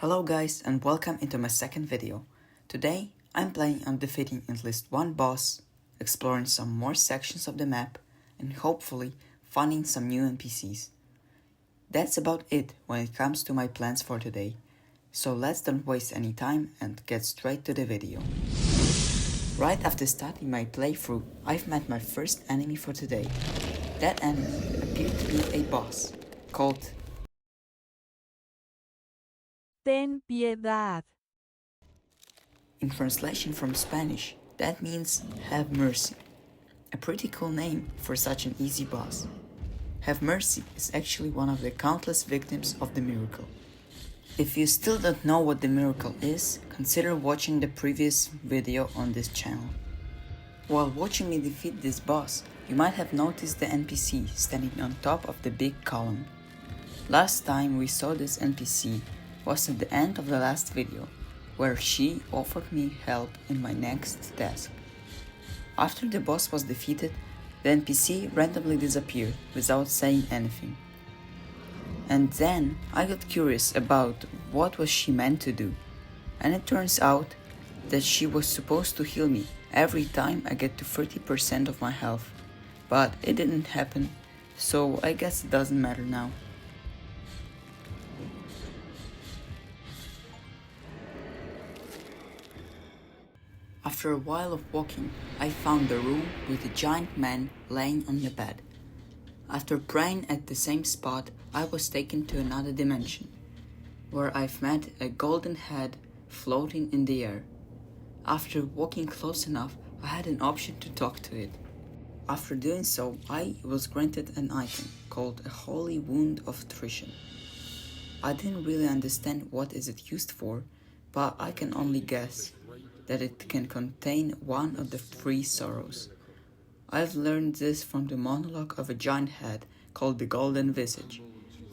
Hello guys and welcome into my second video. Today I'm planning on defeating at least one boss, exploring some more sections of the map, and hopefully finding some new NPCs. That's about it when it comes to my plans for today, so let's don't waste any time and get straight to the video. Right after starting my playthrough, I've met my first enemy for today. That enemy appeared to be a boss, called Ten piedad. In translation from Spanish, that means have mercy. A pretty cool name for such an easy boss. Have mercy is actually one of the countless victims of the miracle. If you still don't know what the miracle is, consider watching the previous video on this channel. While watching me defeat this boss, you might have noticed the NPC standing on top of the big column. Last time we saw this NPC was at the end of the last video, where she offered me help in my next task. After the boss was defeated, the NPC randomly disappeared without saying anything. And then I got curious about what was she meant to do, and it turns out that she was supposed to heal me every time I get to 30% of my health, but it didn't happen, so I guess it doesn't matter now. After a while of walking, I found a room with a giant man laying on the bed. After praying at the same spot, I was taken to another dimension, where I've met a golden head floating in the air. After walking close enough, I had an option to talk to it. After doing so, I was granted an item called a Holy Wound of Attrition. I didn't really understand what is it used for, but I can only guess that it can contain one of the three sorrows. I've learned this from the monologue of a giant head called the Golden Visage,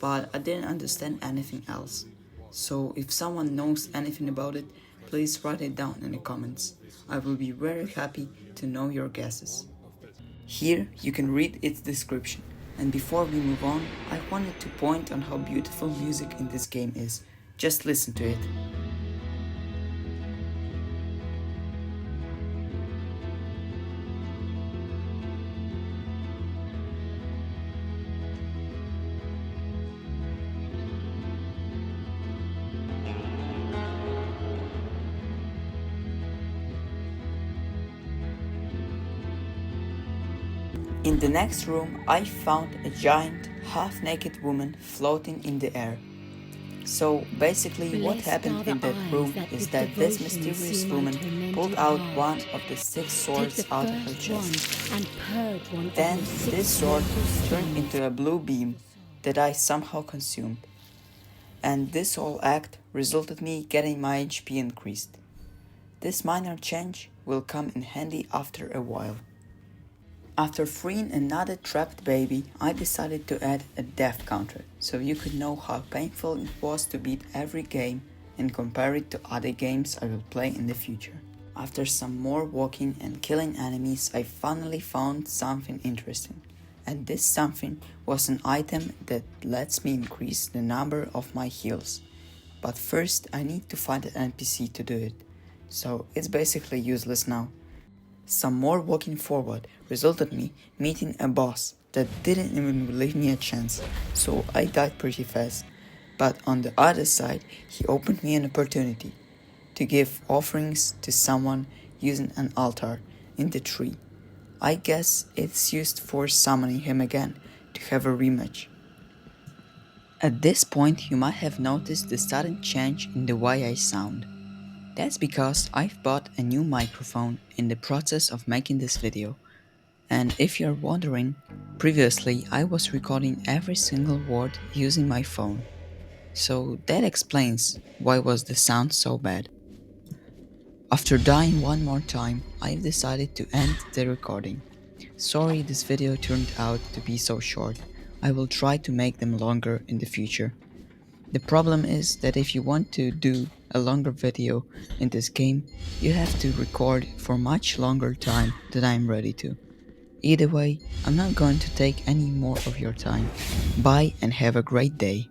but I didn't understand anything else. So if someone knows anything about it, please write it down in the comments. I will be very happy to know your guesses. Here you can read its description, and before we move on, I wanted to point on how beautiful music in this game is. Just listen to it. In the next room, I found a giant, half-naked woman floating in the air. So basically what happened in that room is that this mysterious woman pulled out one of the 6 swords out of her chest. Then this sword turned into a blue beam that I somehow consumed. And this whole act resulted me getting my HP increased. This minor change will come in handy after a while. After freeing another trapped baby, I decided to add a death counter, so you could know how painful it was to beat every game and compare it to other games I will play in the future. After some more walking and killing enemies, I finally found something interesting. And this something was an item that lets me increase the number of my heals. But first I need to find an NPC to do it, so it's basically useless now. Some more walking forward resulted me meeting a boss that didn't even leave me a chance, so I died pretty fast. But on the other side, he opened me an opportunity to give offerings to someone using an altar in the tree. I guess it's used for summoning him again to have a rematch. At this point, you might have noticed the sudden change in the way I sound. That's because I've bought a new microphone in the process of making this video. And if you're wondering, previously I was recording every single word using my phone. So that explains why was the sound so bad. After dying one more time, I've decided to end the recording. Sorry this video turned out to be so short. I will try to make them longer in the future. The problem is that if you want to do a longer video in this game, you have to record for much longer time than I'm ready to. Either way, I'm not going to take any more of your time. Bye and have a great day.